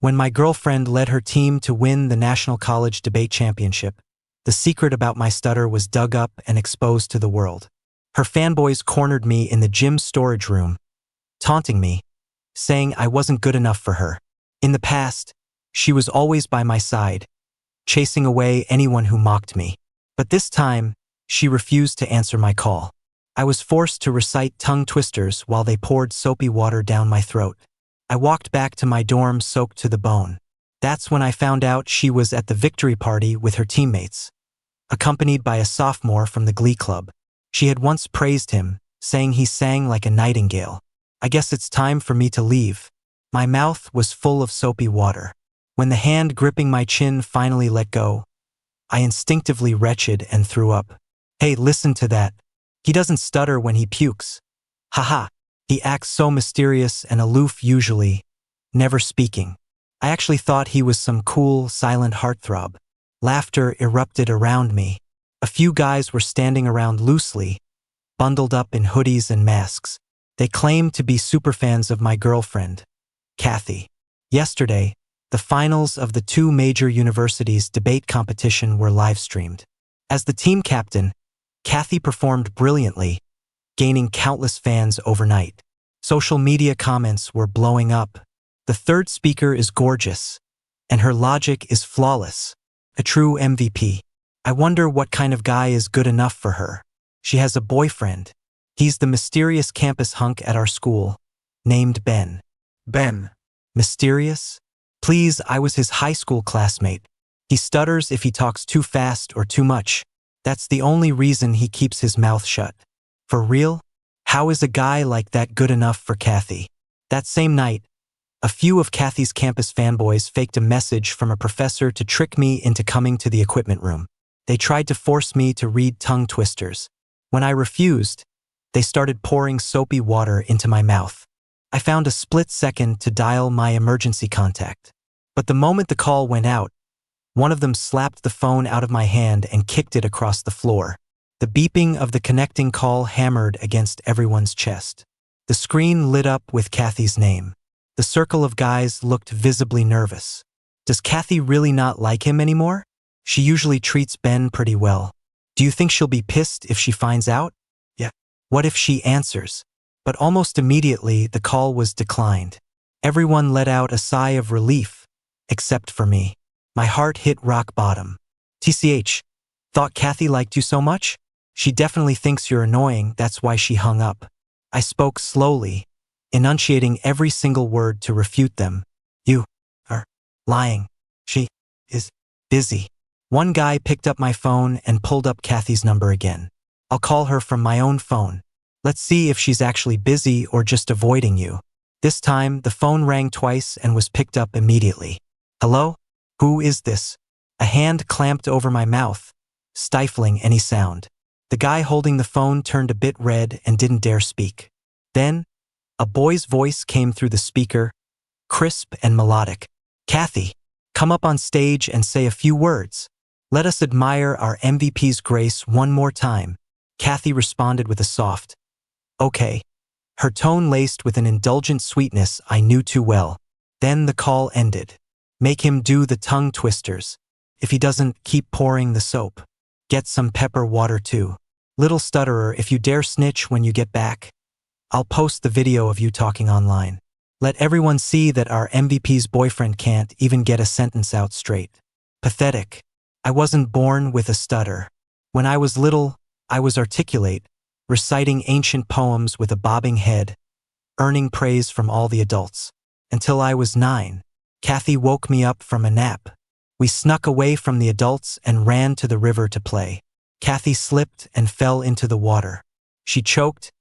When my girlfriend led her team to win the National College Debate Championship, the secret about my stutter was dug up and exposed to the world. Her fanboys cornered me in the gym storage room, taunting me, saying I wasn't good enough for her. In the past, she was always by my side, chasing away anyone who mocked me. But this time, she refused to answer my call. I was forced to recite tongue twisters while they poured soapy water down my throat. I walked back to my dorm soaked to the bone. That's when I found out she was at the victory party with her teammates, accompanied by a sophomore from the Glee Club. She had once praised him, saying he sang like a nightingale. I guess it's time for me to leave. My mouth was full of soapy water. When the hand gripping my chin finally let go, I instinctively retched and threw up. Hey, listen to that. He doesn't stutter when he pukes. Haha. He acts so mysterious and aloof usually, never speaking. I actually thought he was some cool, silent heartthrob. Laughter erupted around me. A few guys were standing around loosely, bundled up in hoodies and masks. They claimed to be superfans of my girlfriend, Kathy. Yesterday, the finals of the two major universities' debate competition were live-streamed. As the team captain, Kathy performed brilliantly, gaining countless fans overnight. Social media comments were blowing up. The third speaker is gorgeous, and her logic is flawless. A true MVP. I wonder what kind of guy is good enough for her. She has a boyfriend. He's the mysterious campus hunk at our school, named Ben. Ben. Mysterious? Please, I was his high school classmate. He stutters if he talks too fast or too much. That's the only reason he keeps his mouth shut. For real? How is a guy like that good enough for Kathy? That same night, a few of Kathy's campus fanboys faked a message from a professor to trick me into coming to the equipment room. They tried to force me to read tongue twisters. When I refused, they started pouring soapy water into my mouth. I found a split second to dial my emergency contact. But the moment the call went out, one of them slapped the phone out of my hand and kicked it across the floor. The beeping of the connecting call hammered against everyone's chest. The screen lit up with Kathy's name. The circle of guys looked visibly nervous. Does Kathy really not like him anymore? She usually treats Ben pretty well. Do you think she'll be pissed if she finds out? Yeah. What if she answers? But almost immediately, the call was declined. Everyone let out a sigh of relief, except for me. My heart hit rock bottom. TCH, thought Kathy liked you so much? She definitely thinks you're annoying, that's why she hung up. I spoke slowly, enunciating every single word to refute them. You are lying. She is busy. One guy picked up my phone and pulled up Kathy's number again. I'll call her from my own phone. Let's see if she's actually busy or just avoiding you. This time, the phone rang twice and was picked up immediately. Hello? Who is this? A hand clamped over my mouth, stifling any sound. The guy holding the phone turned a bit red and didn't dare speak. Then, a boy's voice came through the speaker, crisp and melodic. Kathy, come up on stage and say a few words. Let us admire our MVP's grace one more time. Kathy responded with a soft, okay. Her tone laced with an indulgent sweetness I knew too well. Then the call ended. Make him do the tongue twisters. If he doesn't, keep pouring the soap. Get some pepper water too. Little stutterer, if you dare snitch when you get back, I'll post the video of you talking online. Let everyone see that our MVP's boyfriend can't even get a sentence out straight. Pathetic. I wasn't born with a stutter. When I was little, I was articulate, reciting ancient poems with a bobbing head, earning praise from all the adults. Until I was 9. Kathy woke me up from a nap. We snuck away from the adults and ran to the river to play. Kathy slipped and fell into the water. She choked,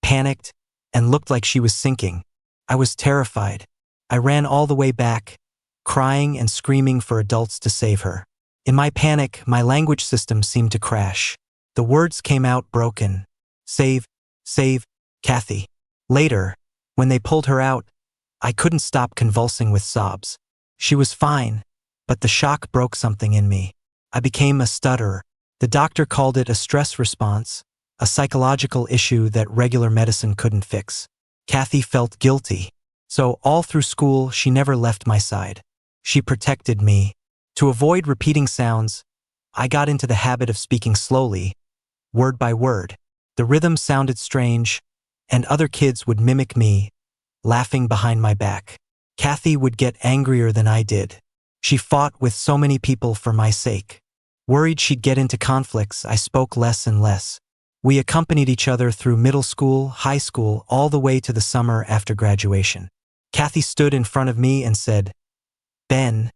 panicked, and looked like she was sinking. I was terrified. I ran all the way back, crying and screaming for adults to save her. In my panic, my language system seemed to crash. The words came out broken. Save, Kathy. Later, when they pulled her out, I couldn't stop convulsing with sobs. She was fine, but the shock broke something in me. I became a stutterer. The doctor called it a stress response, a psychological issue that regular medicine couldn't fix. Kathy felt guilty. So all through school, she never left my side. She protected me. To avoid repeating sounds, I got into the habit of speaking slowly, word by word. The rhythm sounded strange, and other kids would mimic me, laughing behind my back. Kathy would get angrier than I did. She fought with so many people for my sake. Worried she'd get into conflicts, I spoke less and less. We accompanied each other through middle school, high school, all the way to the summer after graduation. Kathy stood in front of me and said, "Ben,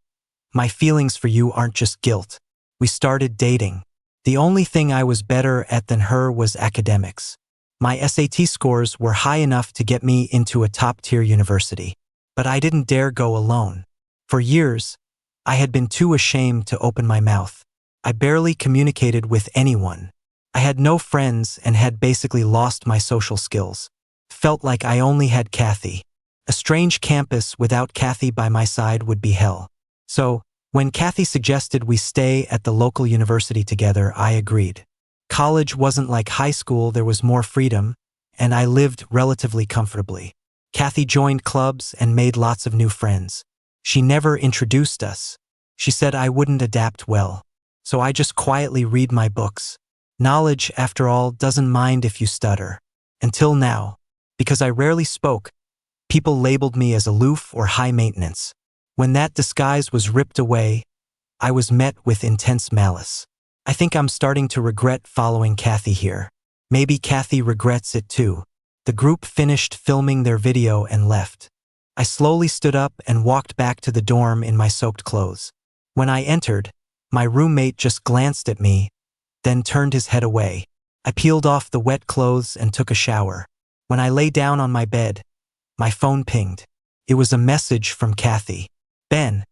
my feelings for you aren't just guilt. We started dating. The only thing I was better at than her was academics. My SAT scores were high enough to get me into a top-tier university. But I didn't dare go alone. For years, I had been too ashamed to open my mouth. I barely communicated with anyone. I had no friends and had basically lost my social skills. Felt like I only had Kathy. A strange campus without Kathy by my side would be hell. So, when Kathy suggested we stay at the local university together, I agreed. College wasn't like high school, there was more freedom, and I lived relatively comfortably. Kathy joined clubs and made lots of new friends. She never introduced us. She said I wouldn't adapt well. So I just quietly read my books. Knowledge, after all, doesn't mind if you stutter. Until now, because I rarely spoke, people labeled me as aloof or high maintenance. When that disguise was ripped away, I was met with intense malice. I think I'm starting to regret following Kathy here. Maybe Kathy regrets it too. The group finished filming their video and left. I slowly stood up and walked back to the dorm in my soaked clothes. When I entered, my roommate just glanced at me, then turned his head away. I peeled off the wet clothes and took a shower. When I lay down on my bed, my phone pinged. It was a message from Kathy. "Ben,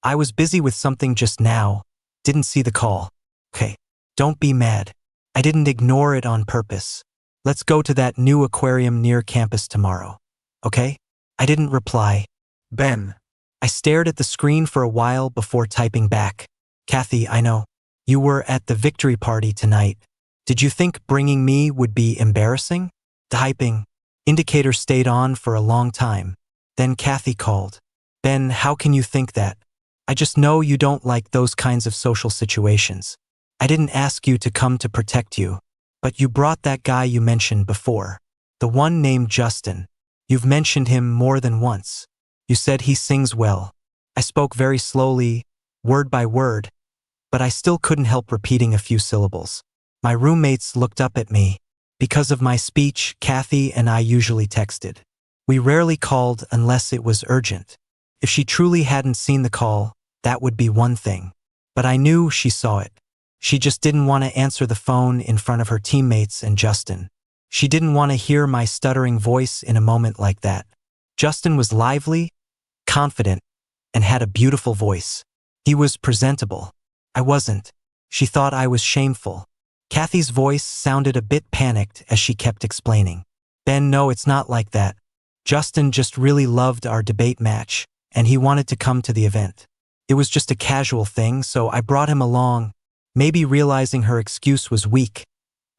I was busy with something just now. Didn't see the call." "Okay, don't be mad. I didn't ignore it on purpose. Let's go to that new aquarium near campus tomorrow. Okay?" I didn't reply. Ben. I stared at the screen for a while before typing back. "Kathy, I know. You were at the victory party tonight. Did you think bringing me would be embarrassing?" Typing. Indicator stayed on for a long time. Then Kathy called. "Ben, how can you think that? I just know you don't like those kinds of social situations. I didn't ask you to come to protect you. But you brought that guy you mentioned before. The one named Justin. You've mentioned him more than once. You said he sings well." I spoke very slowly, word by word, but I still couldn't help repeating a few syllables. My roommates looked up at me. Because of my speech, Kathy and I usually texted. We rarely called unless it was urgent. If she truly hadn't seen the call, that would be one thing. But I knew she saw it. She just didn't want to answer the phone in front of her teammates and Justin. She didn't want to hear my stuttering voice in a moment like that. Justin was lively, confident, and had a beautiful voice. He was presentable. I wasn't. She thought I was shameful. Kathy's voice sounded a bit panicked as she kept explaining. "Ben, no, it's not like that. Justin just really loved our debate match, and he wanted to come to the event. It was just a casual thing, so I brought him along." Maybe realizing her excuse was weak,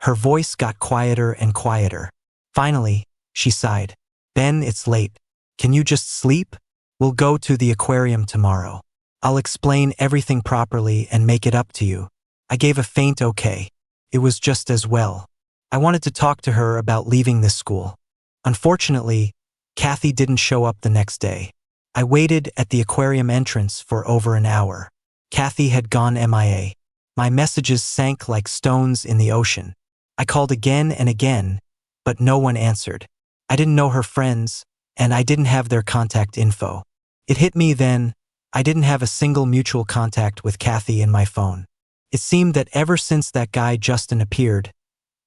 her voice got quieter and quieter. Finally, she sighed. "Ben, it's late. Can you just sleep? We'll go to the aquarium tomorrow. I'll explain everything properly and make it up to you." I gave a faint okay. It was just as well. I wanted to talk to her about leaving this school. Unfortunately, Kathy didn't show up the next day. I waited at the aquarium entrance for over an hour. Kathy had gone MIA. My messages sank like stones in the ocean. I called again and again, but no one answered. I didn't know her friends, and I didn't have their contact info. It hit me then, I didn't have a single mutual contact with Kathy in my phone. It seemed that ever since that guy Justin appeared,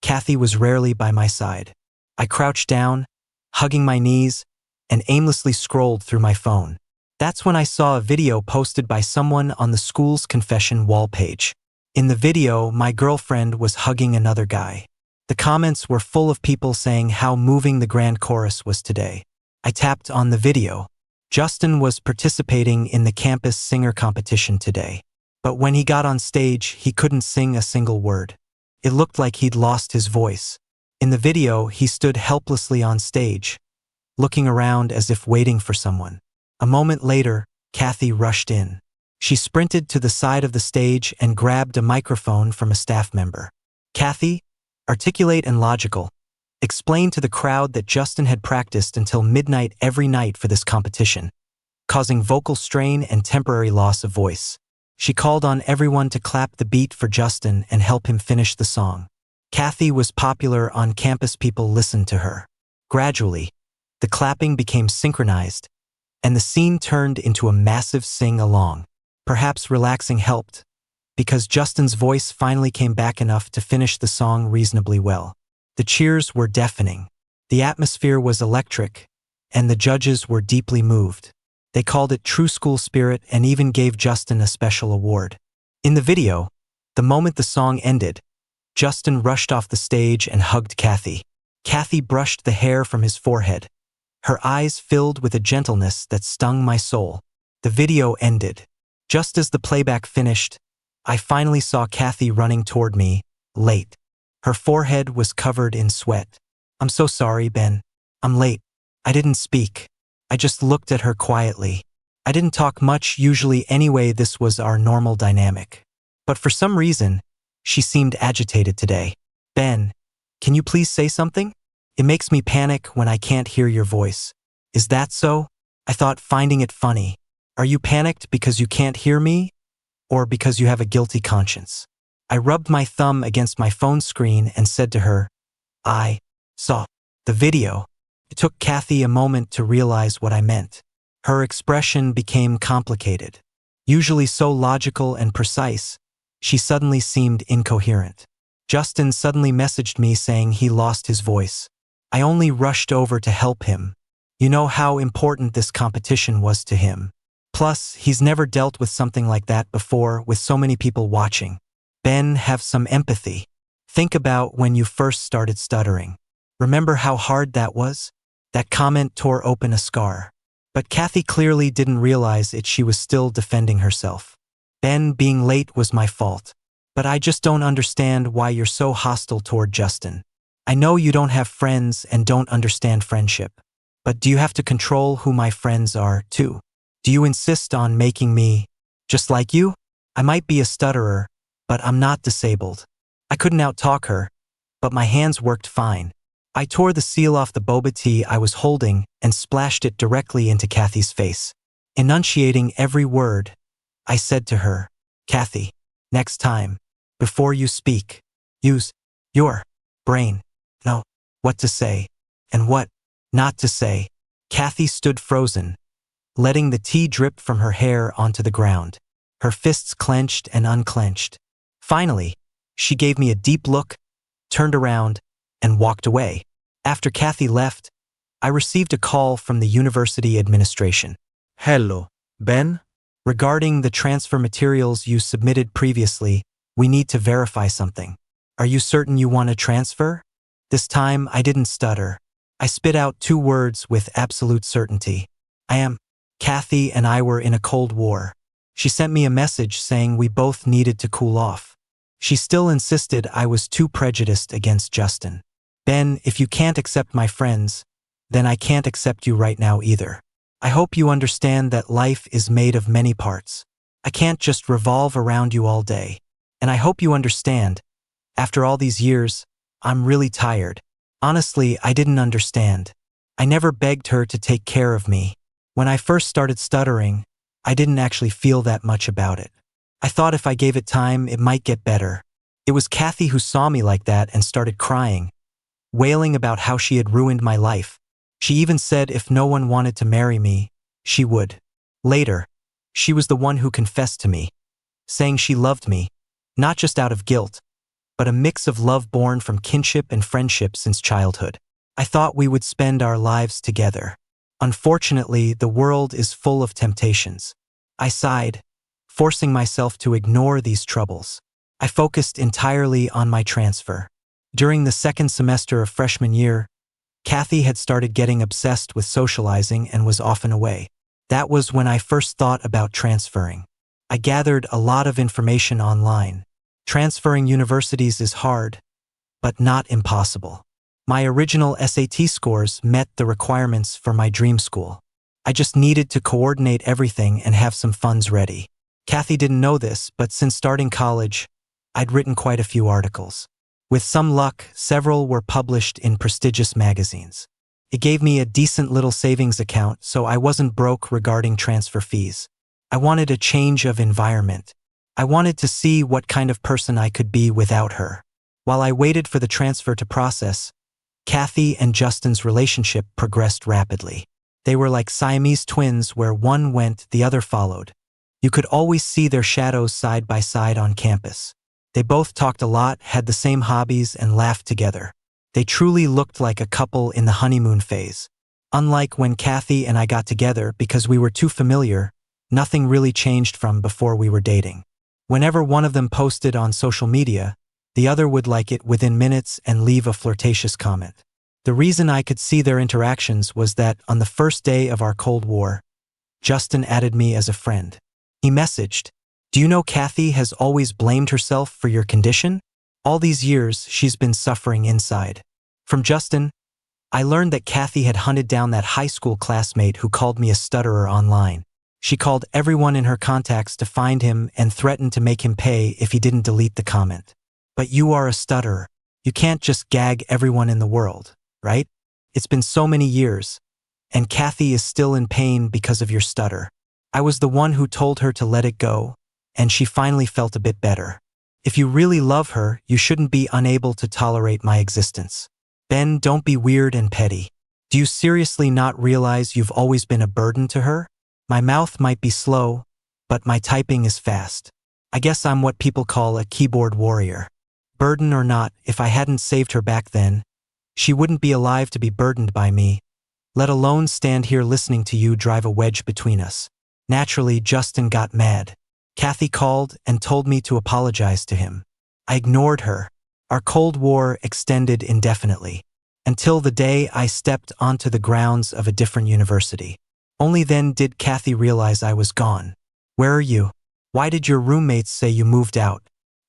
Kathy was rarely by my side. I crouched down, hugging my knees, and aimlessly scrolled through my phone. That's when I saw a video posted by someone on the school's confession wall page. In the video, my girlfriend was hugging another guy. The comments were full of people saying how moving the grand chorus was today. I tapped on the video. Justin was participating in the campus singer competition today. But when he got on stage, he couldn't sing a single word. It looked like he'd lost his voice. In the video, he stood helplessly on stage, looking around as if waiting for someone. A moment later, Kathy rushed in. She sprinted to the side of the stage and grabbed a microphone from a staff member. Kathy, articulate and logical, explained to the crowd that Justin had practiced until midnight every night for this competition, causing vocal strain and temporary loss of voice. She called on everyone to clap the beat for Justin and help him finish the song. Kathy was popular on campus. People listened to her. Gradually, the clapping became synchronized, and the scene turned into a massive sing-along. Perhaps relaxing helped, because Justin's voice finally came back enough to finish the song reasonably well. The cheers were deafening. The atmosphere was electric, and the judges were deeply moved. They called it true school spirit and even gave Justin a special award. In the video, the moment the song ended, Justin rushed off the stage and hugged Kathy. Kathy brushed the hair from his forehead, her eyes filled with a gentleness that stung my soul. The video ended. Just as the playback finished, I finally saw Kathy running toward me, late. Her forehead was covered in sweat. "I'm so sorry, Ben. I'm late." I didn't speak. I just looked at her quietly. I didn't talk much usually anyway. This was our normal dynamic. But for some reason, she seemed agitated today. "Ben, can you please say something? It makes me panic when I can't hear your voice." "Is that so?" I thought, finding it funny. "Are you panicked because you can't hear me, or because you have a guilty conscience?" I rubbed my thumb against my phone screen and said to her, "I saw the video." It took Kathy a moment to realize what I meant. Her expression became complicated. Usually so logical and precise, she suddenly seemed incoherent. Justin suddenly messaged me saying he lost his voice. I only rushed over to help him. You know how important this competition was to him. Plus, he's never dealt with something like that before with so many people watching. "Ben, have some empathy. Think about when you first started stuttering. Remember how hard that was?" That comment tore open a scar. But Kathy clearly didn't realize it. She was still defending herself. "Ben, being late was my fault. But I just don't understand why you're so hostile toward Justin. I know you don't have friends and don't understand friendship. But do you have to control who my friends are, too? Do you insist on making me just like you? I might be a stutterer, but I'm not disabled." I couldn't outtalk her, but my hands worked fine. I tore the seal off the boba tea I was holding and splashed it directly into Kathy's face. Enunciating every word, I said to her, "Kathy, next time, before you speak, use your brain. Know what to say and what not to say." Kathy stood frozen, letting the tea drip from her hair onto the ground. Her fists clenched and unclenched. Finally, she gave me a deep look, turned around, and walked away. After Kathy left, I received a call from the university administration. "Hello, Ben? Regarding the transfer materials you submitted previously, we need to verify something. Are you certain you want to transfer?" This time, I didn't stutter. I spit out 2 words with absolute certainty. "I am." Kathy and I were in a cold war. She sent me a message saying we both needed to cool off. She still insisted I was too prejudiced against Justin. "Ben, if you can't accept my friends, then I can't accept you right now either. I hope you understand that life is made of many parts. I can't just revolve around you all day. And I hope you understand, after all these years, I'm really tired." Honestly, I didn't understand. I never begged her to take care of me. When I first started stuttering, I didn't actually feel that much about it. I thought if I gave it time, it might get better. It was Kathy who saw me like that and started crying, wailing about how she had ruined my life. She even said if no one wanted to marry me, she would. Later, she was the one who confessed to me, saying she loved me, not just out of guilt, but a mix of love born from kinship and friendship since childhood. I thought we would spend our lives together. Unfortunately, the world is full of temptations. I sighed, forcing myself to ignore these troubles. I focused entirely on my transfer. During the 2nd semester of freshman year, Kathy had started getting obsessed with socializing and was often away. That was when I first thought about transferring. I gathered a lot of information online. Transferring universities is hard, but not impossible. My original SAT scores met the requirements for my dream school. I just needed to coordinate everything and have some funds ready. Kathy didn't know this, but since starting college, I'd written quite a few articles. With some luck, several were published in prestigious magazines. It gave me a decent little savings account, so I wasn't broke regarding transfer fees. I wanted a change of environment. I wanted to see what kind of person I could be without her. While I waited for the transfer to process, Kathy and Justin's relationship progressed rapidly. They were like Siamese twins where one went, the other followed. You could always see their shadows side by side on campus. They both talked a lot, had the same hobbies, and laughed together. They truly looked like a couple in the honeymoon phase. Unlike when Kathy and I got together because we were too familiar, nothing really changed from before we were dating. Whenever one of them posted on social media, the other would like it within minutes and leave a flirtatious comment. The reason I could see their interactions was that on the first day of our Cold War, Justin added me as a friend. He messaged, "Do you know Kathy has always blamed herself for your condition? All these years, she's been suffering inside." From Justin, I learned that Kathy had hunted down that high school classmate who called me a stutterer online. She called everyone in her contacts to find him and threatened to make him pay if he didn't delete the comment. But you are a stutterer. You can't just gag everyone in the world, right? It's been so many years, and Kathy is still in pain because of your stutter. I was the one who told her to let it go, and she finally felt a bit better. If you really love her, you shouldn't be unable to tolerate my existence. Ben, don't be weird and petty. Do you seriously not realize you've always been a burden to her? My mouth might be slow, but my typing is fast. I guess I'm what people call a keyboard warrior. Burden or not, if I hadn't saved her back then, she wouldn't be alive to be burdened by me, let alone stand here listening to you drive a wedge between us. Naturally, Justin got mad. Kathy called and told me to apologize to him. I ignored her. Our Cold War extended indefinitely, until the day I stepped onto the grounds of a different university. Only then did Kathy realize I was gone. "Where are you? Why did your roommates say you moved out?"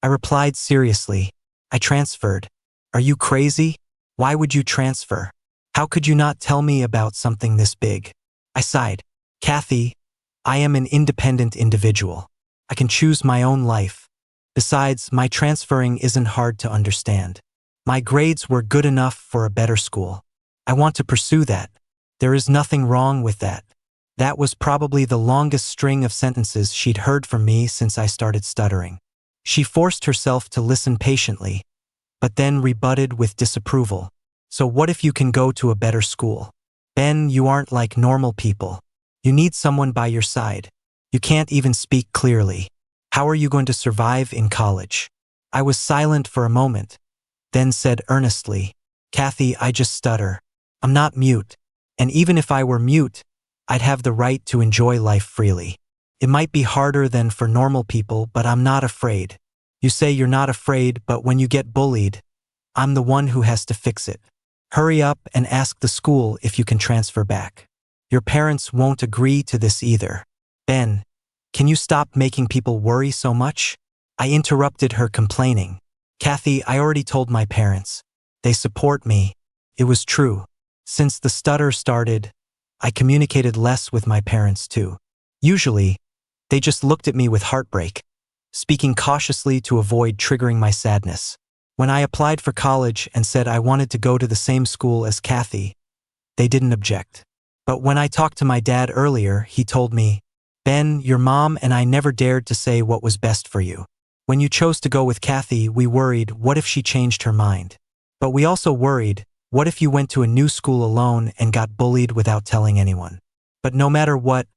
I replied seriously, "I transferred." "Are you crazy? Why would you transfer? How could you not tell me about something this big?" I sighed. "Kathy, I am an independent individual. I can choose my own life. Besides, my transferring isn't hard to understand. My grades were good enough for a better school. I want to pursue that. There is nothing wrong with that." That was probably the longest string of sentences she'd heard from me since I started stuttering. She forced herself to listen patiently, but then rebutted with disapproval. "So what if you can go to a better school? Ben, you aren't like normal people. You need someone by your side. You can't even speak clearly. How are you going to survive in college?" I was silent for a moment, then said earnestly, "Kathy, I just stutter. I'm not mute. And even if I were mute, I'd have the right to enjoy life freely. It might be harder than for normal people, but I'm not afraid. You say you're not afraid, but when you get bullied, I'm the one who has to fix it. Hurry up and ask the school if you can transfer back. Your parents won't agree to this either. Ben, can you stop making people worry so much?" I interrupted her, complaining. "Kathy, I already told my parents. They support me." It was true. Since the stutter started, I communicated less with my parents too. Usually, they just looked at me with heartbreak, speaking cautiously to avoid triggering my sadness. When I applied for college and said I wanted to go to the same school as Kathy, they didn't object. But when I talked to my dad earlier, he told me, "Ben, your mom and I never dared to say what was best for you. When you chose to go with Kathy, we worried, what if she changed her mind? But we also worried, what if you went to a new school alone and got bullied without telling anyone? But no matter what,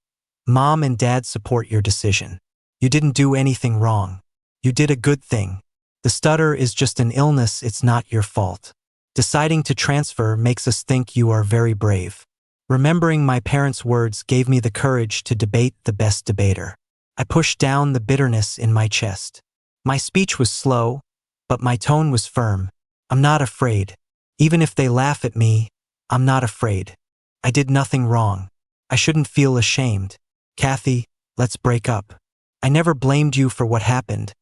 Mom and Dad support your decision. You didn't do anything wrong. You did a good thing. The stutter is just an illness, it's not your fault. Deciding to transfer makes us think you are very brave." Remembering my parents' words gave me the courage to debate the best debater. I pushed down the bitterness in my chest. My speech was slow, but my tone was firm. "I'm not afraid. Even if they laugh at me, I'm not afraid. I did nothing wrong. I shouldn't feel ashamed. Kathy, let's break up. I never blamed you for what happened,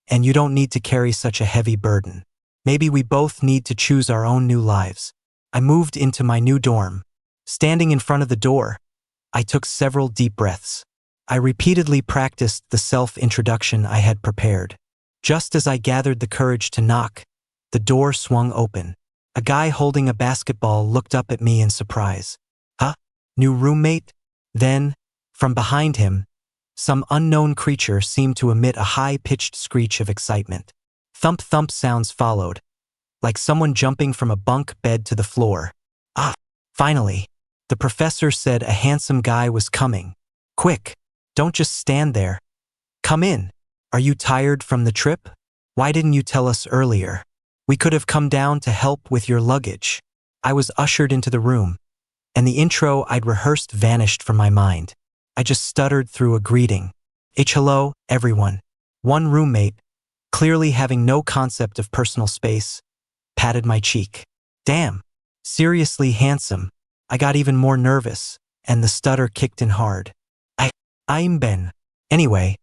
and you don't need to carry such a heavy burden. Maybe we both need to choose our own new lives." I moved into my new dorm. Standing in front of the door, I took several deep breaths. I repeatedly practiced the self-introduction I had prepared. Just as I gathered the courage to knock, the door swung open. A guy holding a basketball looked up at me in surprise. Huh? New roommate? Then, from behind him, some unknown creature seemed to emit a high-pitched screech of excitement. Thump-thump sounds followed, like someone jumping from a bunk bed to the floor. Ah, finally, the professor said a handsome guy was coming. Quick, don't just stand there. Come in. Are you tired from the trip? Why didn't you tell us earlier? We could have come down to help with your luggage. I was ushered into the room, and the intro I'd rehearsed vanished from my mind. I just stuttered through a greeting. Hello, everyone. One roommate, clearly having no concept of personal space, patted my cheek. Damn, seriously handsome. I got even more nervous, and the stutter kicked in hard. I'm Ben. Anyway,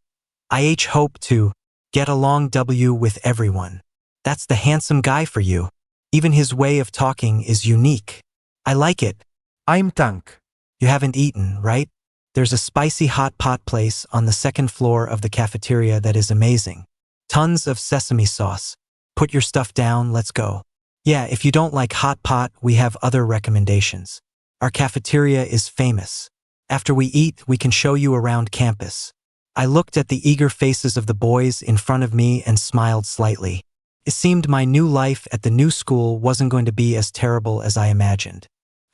I hope to get along with everyone. That's the handsome guy for you. Even his way of talking is unique. I like it. I'm Tank. You haven't eaten, right? There's a spicy hot pot place on the second floor of the cafeteria that is amazing. Tons of sesame sauce. Put your stuff down, let's go. Yeah, if you don't like hot pot, we have other recommendations. Our cafeteria is famous. After we eat, we can show you around campus. I looked at the eager faces of the boys in front of me and smiled slightly. It seemed my new life at the new school wasn't going to be as terrible as I imagined.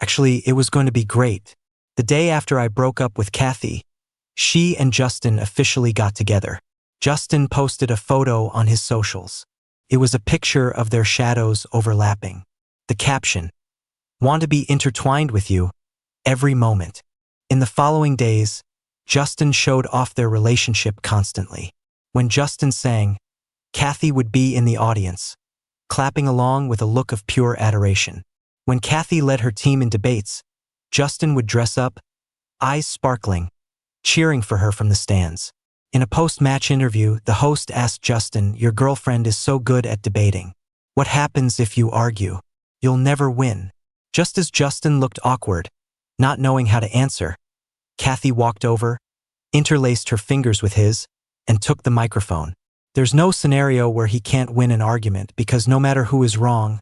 Actually, it was going to be great. The day after I broke up with Kathy, she and Justin officially got together. Justin posted a photo on his socials. It was a picture of their shadows overlapping. The caption, "Want to be intertwined with you every moment." In the following days, Justin showed off their relationship constantly. When Justin sang, Kathy would be in the audience, clapping along with a look of pure adoration. When Kathy led her team in debates, Justin would dress up, eyes sparkling, cheering for her from the stands. In a post-match interview, the host asked Justin, "Your girlfriend is so good at debating. What happens if you argue? You'll never win." Just as Justin looked awkward, not knowing how to answer, Kathy walked over, interlaced her fingers with his, and took the microphone. There's no scenario where he can't win an argument because no matter who is wrong,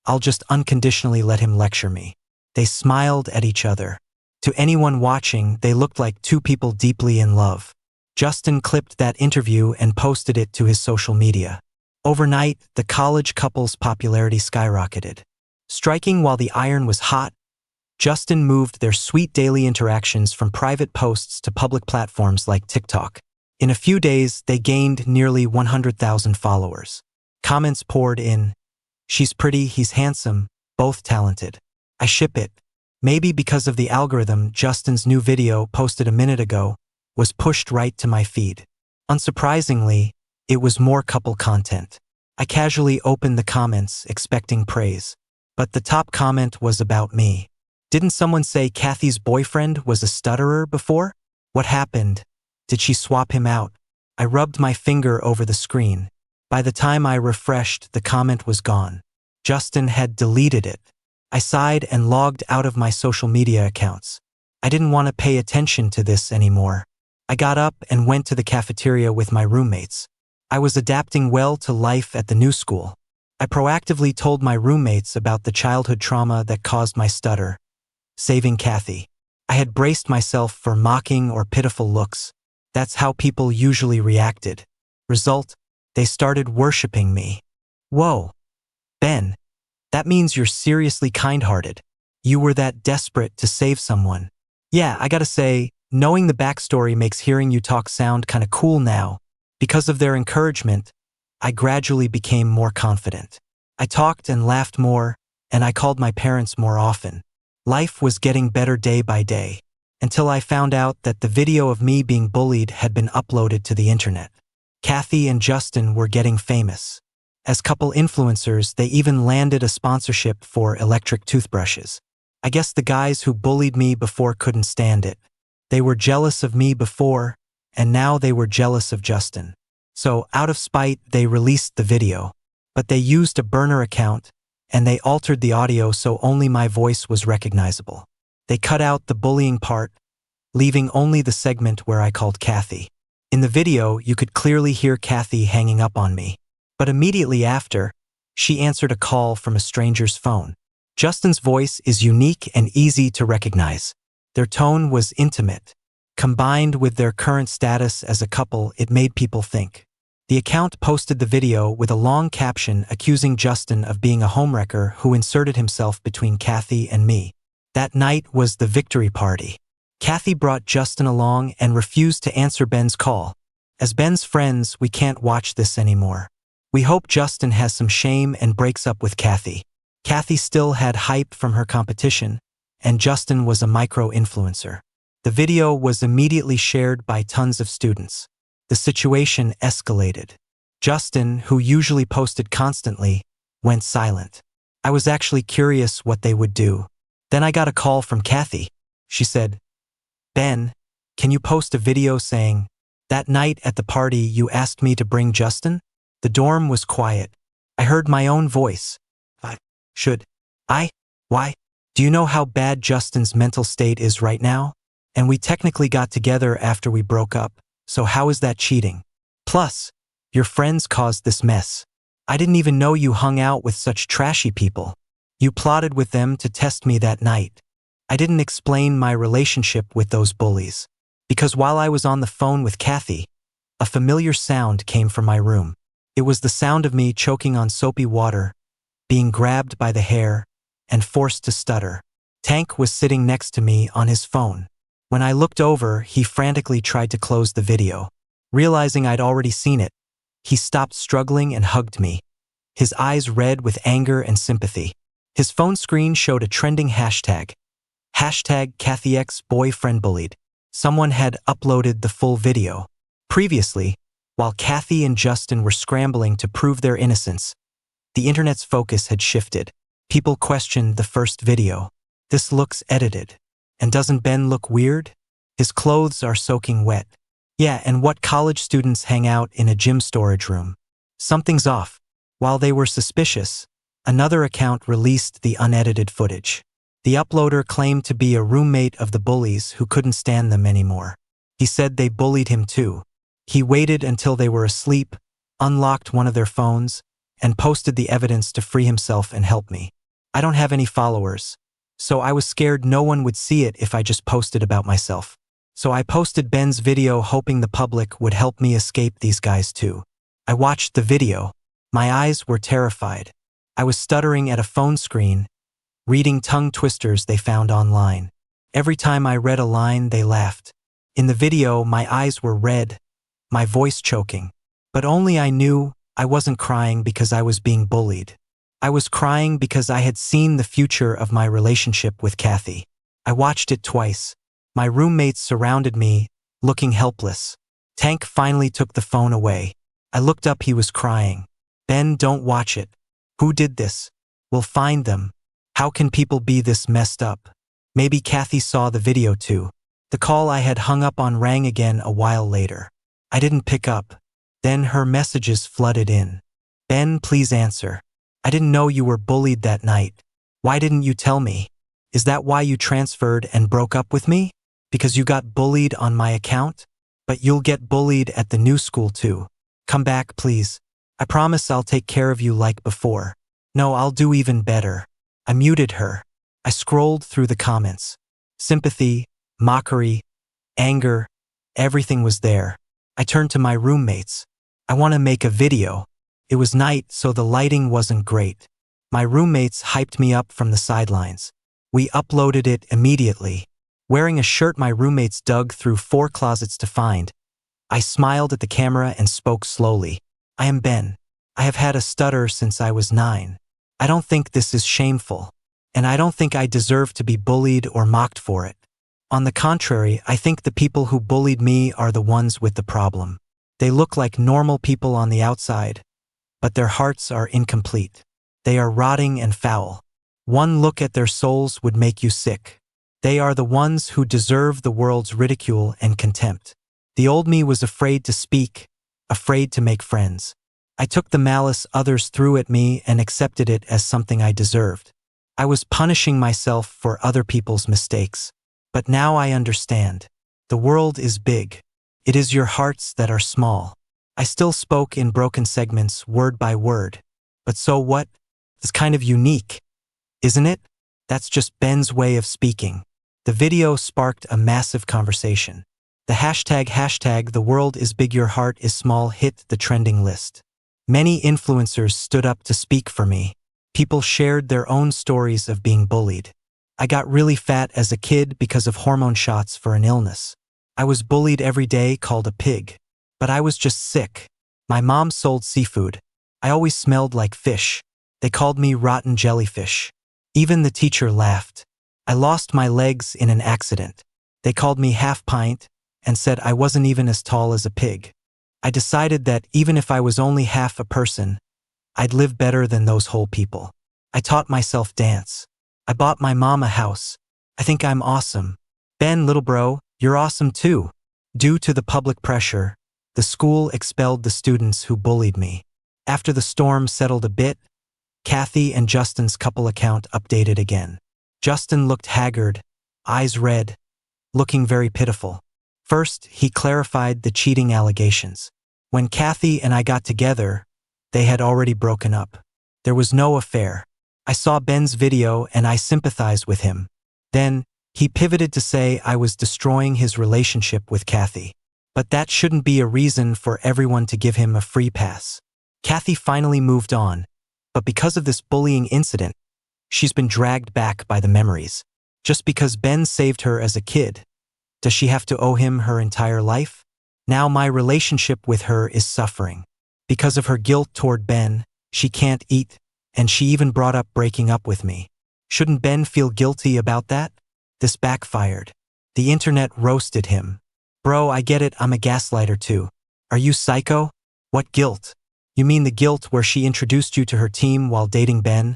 I'll just unconditionally let him lecture me. They smiled at each other. To anyone watching, they looked like two people deeply in love. Justin clipped that interview and posted it to his social media. Overnight, the college couple's popularity skyrocketed. Striking while the iron was hot, Justin moved their sweet daily interactions from private posts to public platforms like TikTok. In a few days, they gained nearly 100,000 followers. Comments poured in. She's pretty, he's handsome, both talented. I ship it. Maybe because of the algorithm, Justin's new video, posted a minute ago, was pushed right to my feed. Unsurprisingly, it was more couple content. I casually opened the comments, expecting praise. But the top comment was about me. Didn't someone say Kathy's boyfriend was a stutterer before? What happened? Did she swap him out? I rubbed my finger over the screen. By the time I refreshed, the comment was gone. Justin had deleted it. I sighed and logged out of my social media accounts. I didn't want to pay attention to this anymore. I got up and went to the cafeteria with my roommates. I was adapting well to life at the new school. I proactively told my roommates about the childhood trauma that caused my stutter, saving Kathy. I had braced myself for mocking or pitiful looks. That's how people usually reacted. Result, they started worshiping me. Whoa, Ben, that means you're seriously kind-hearted. You were that desperate to save someone. Yeah, I gotta say, knowing the backstory makes hearing you talk sound kinda cool now. Because of their encouragement, I gradually became more confident. I talked and laughed more, and I called my parents more often. Life was getting better day by day, until I found out that the video of me being bullied had been uploaded to the internet. Kathy and Justin were getting famous. As couple influencers, they even landed a sponsorship for electric toothbrushes. I guess the guys who bullied me before couldn't stand it. They were jealous of me before, and now they were jealous of Justin. So, out of spite, they released the video. But they used a burner account, and they altered the audio so only my voice was recognizable. They cut out the bullying part, leaving only the segment where I called Kathy. In the video, you could clearly hear Kathy hanging up on me. But immediately after, she answered a call from a stranger's phone. Justin's voice is unique and easy to recognize. Their tone was intimate. Combined with their current status as a couple, it made people think. The account posted the video with a long caption accusing Justin of being a homewrecker who inserted himself between Kathy and me. That night was the victory party. Kathy brought Justin along and refused to answer Ben's call. As Ben's friends, we can't watch this anymore. We hope Justin has some shame and breaks up with Kathy. Kathy still had hype from her competition, and Justin was a micro-influencer. The video was immediately shared by tons of students. The situation escalated. Justin, who usually posted constantly, went silent. I was actually curious what they would do. Then I got a call from Kathy. She said, "Ben, can you post a video saying, 'That night at the party you asked me to bring Justin?'" The dorm was quiet. I heard my own voice. Should I? Why? Do you know how bad Justin's mental state is right now? And we technically got together after we broke up, so how is that cheating? Plus, your friends caused this mess. I didn't even know you hung out with such trashy people. You plotted with them to test me that night. I didn't explain my relationship with those bullies. Because while I was on the phone with Kathy, a familiar sound came from my room. It was the sound of me choking on soapy water, being grabbed by the hair, and forced to stutter. Tank was sitting next to me on his phone. When I looked over, he frantically tried to close the video. Realizing I'd already seen it, he stopped struggling and hugged me, his eyes red with anger and sympathy. His phone screen showed a trending hashtag. #KathyXBoyfriendBullied. Someone had uploaded the full video. Previously, while Kathy and Justin were scrambling to prove their innocence, the internet's focus had shifted. People questioned the first video. This looks edited. And doesn't Ben look weird? His clothes are soaking wet. Yeah, and what college students hang out in a gym storage room? Something's off. While they were suspicious, another account released the unedited footage. The uploader claimed to be a roommate of the bullies who couldn't stand them anymore. He said they bullied him too. He waited until they were asleep, unlocked one of their phones, and posted the evidence to free himself and help me. I don't have any followers, so I was scared no one would see it if I just posted about myself. So I posted Ben's video hoping the public would help me escape these guys too. I watched the video. My eyes were terrified. I was stuttering at a phone screen, reading tongue twisters they found online. Every time I read a line, they laughed. In the video, my eyes were red, my voice choking. But only I knew I wasn't crying because I was being bullied. I was crying because I had seen the future of my relationship with Kathy. I watched it twice. My roommates surrounded me, looking helpless. Tank finally took the phone away. I looked up, he was crying. "Ben, don't watch it. Who did this? We'll find them. How can people be this messed up?" Maybe Kathy saw the video too. The call I had hung up on rang again a while later. I didn't pick up. Then her messages flooded in. "Ben, please answer. I didn't know you were bullied that night. Why didn't you tell me? Is that why you transferred and broke up with me? Because you got bullied on my account? But you'll get bullied at the new school too. Come back, please. I promise I'll take care of you like before. No, I'll do even better." I muted her. I scrolled through the comments. Sympathy, mockery, anger, everything was there. I turned to my roommates. "I want to make a video." It was night, so the lighting wasn't great. My roommates hyped me up from the sidelines. We uploaded it immediately. Wearing a shirt my roommates dug through 4 closets to find, I smiled at the camera and spoke slowly. "I am Ben. I have had a stutter since I was 9. I don't think this is shameful. And I don't think I deserve to be bullied or mocked for it. On the contrary, I think the people who bullied me are the ones with the problem. They look like normal people on the outside, but their hearts are incomplete. They are rotting and foul. One look at their souls would make you sick. They are the ones who deserve the world's ridicule and contempt." The old me was afraid to speak, afraid to make friends. I took the malice others threw at me and accepted it as something I deserved. I was punishing myself for other people's mistakes. But now I understand. The world is big. It is your hearts that are small. I still spoke in broken segments, word by word. But so what? It's kind of unique, isn't it? That's just Ben's way of speaking. The video sparked a massive conversation. The hashtag the world is big your heart is small hit the trending list. Many influencers stood up to speak for me. People shared their own stories of being bullied. I got really fat as a kid because of hormone shots for an illness. I was bullied every day, called a pig. But I was just sick. My mom sold seafood. I always smelled like fish. They called me rotten jellyfish. Even the teacher laughed. I lost my legs in an accident. They called me half pint and said I wasn't even as tall as a pig. I decided that even if I was only half a person, I'd live better than those whole people. I taught myself dance. I bought my mom a house. I think I'm awesome. Ben, little bro, you're awesome too. Due to the public pressure, the school expelled the students who bullied me. After the storm settled a bit, Kathy and Justin's couple account updated again. Justin looked haggard, eyes red, looking very pitiful. First, he clarified the cheating allegations. When Kathy and I got together, they had already broken up. There was no affair. I saw Ben's video and I sympathized with him. Then, he pivoted to say I was destroying his relationship with Kathy. But that shouldn't be a reason for everyone to give him a free pass. Kathy finally moved on, but because of this bullying incident, she's been dragged back by the memories. Just because Ben saved her as a kid, does she have to owe him her entire life? Now my relationship with her is suffering. Because of her guilt toward Ben, she can't eat, and she even brought up breaking up with me. Shouldn't Ben feel guilty about that? This backfired. The internet roasted him. Bro, I get it, I'm a gaslighter too. Are you psycho? What guilt? You mean the guilt where she introduced you to her team while dating Ben,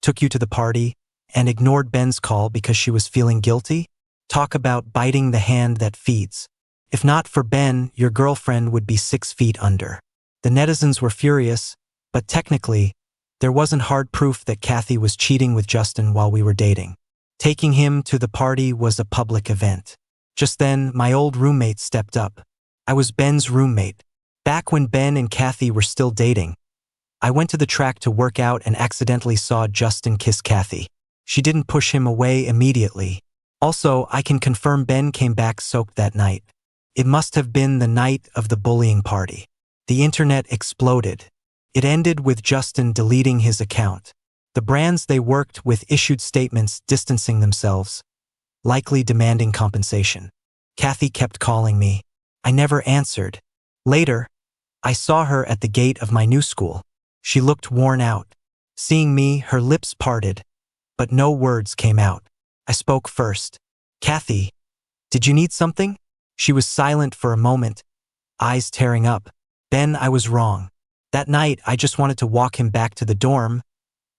took you to the party, and ignored Ben's call because she was feeling guilty? Talk about biting the hand that feeds. If not for Ben, your girlfriend would be 6 feet under. The netizens were furious, but technically, there wasn't hard proof that Kathy was cheating with Justin while we were dating. Taking him to the party was a public event. Just then, my old roommate stepped up. I was Ben's roommate. Back when Ben and Kathy were still dating, I went to the track to work out and accidentally saw Justin kiss Kathy. She didn't push him away immediately. Also, I can confirm Ben came back soaked that night. It must have been the night of the bullying party. The internet exploded. It ended with Justin deleting his account. The brands they worked with issued statements distancing themselves, likely demanding compensation. Kathy kept calling me. I never answered. Later, I saw her at the gate of my new school. She looked worn out. Seeing me, her lips parted, but no words came out. I spoke first. Kathy, did you need something? She was silent for a moment, eyes tearing up. Ben, I was wrong. That night, I just wanted to walk him back to the dorm,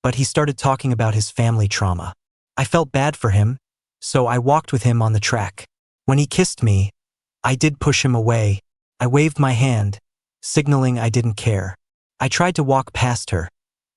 but he started talking about his family trauma. I felt bad for him, so I walked with him on the track. When he kissed me, I did push him away. I waved my hand, signaling I didn't care. I tried to walk past her,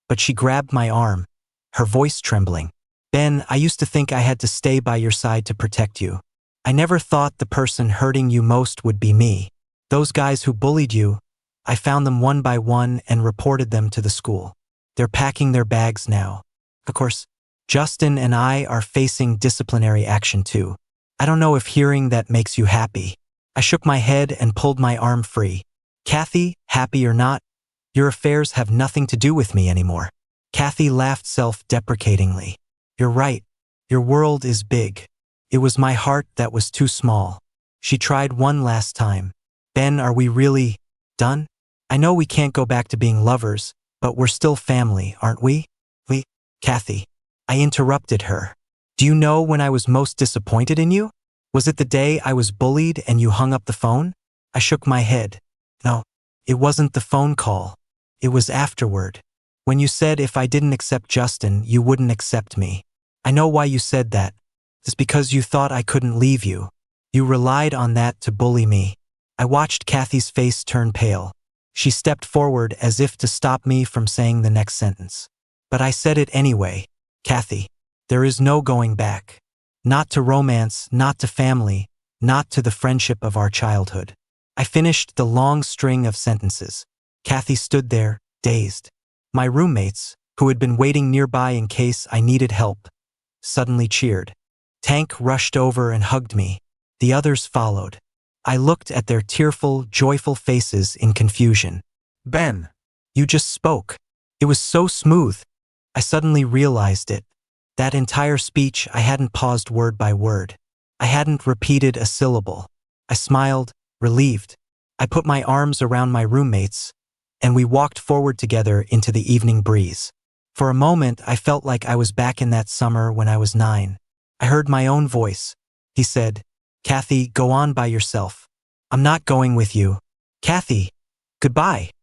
but she grabbed my arm, her voice trembling. Ben, I used to think I had to stay by your side to protect you. I never thought the person hurting you most would be me. Those guys who bullied you, I found them one by one and reported them to the school. They're packing their bags now. Of course, Justin and I are facing disciplinary action too. I don't know if hearing that makes you happy. I shook my head and pulled my arm free. Kathy, happy or not, your affairs have nothing to do with me anymore. Kathy laughed self-deprecatingly. You're right. Your world is big. It was my heart that was too small. She tried one last time. Ben, are we really done? I know we can't go back to being lovers, but we're still family, aren't we? Kathy. I interrupted her. Do you know when I was most disappointed in you? Was it the day I was bullied and you hung up the phone? I shook my head. No, it wasn't the phone call. It was afterward. When you said if I didn't accept Justin, you wouldn't accept me. I know why you said that. It's because you thought I couldn't leave you. You relied on that to bully me. I watched Kathy's face turn pale. She stepped forward as if to stop me from saying the next sentence. But I said it anyway. Kathy, there is no going back. Not to romance, not to family, not to the friendship of our childhood. I finished the long string of sentences. Kathy stood there, dazed. My roommates, who had been waiting nearby in case I needed help, suddenly cheered. Tank rushed over and hugged me. The others followed. I looked at their tearful, joyful faces in confusion. Ben. You just spoke. It was so smooth. I suddenly realized it. That entire speech, I hadn't paused word by word. I hadn't repeated a syllable. I smiled, relieved. I put my arms around my roommates, and we walked forward together into the evening breeze. For a moment, I felt like I was back in that summer when I was 9. I heard my own voice. He said, "Kathy, go on by yourself. I'm not going with you. Kathy, goodbye."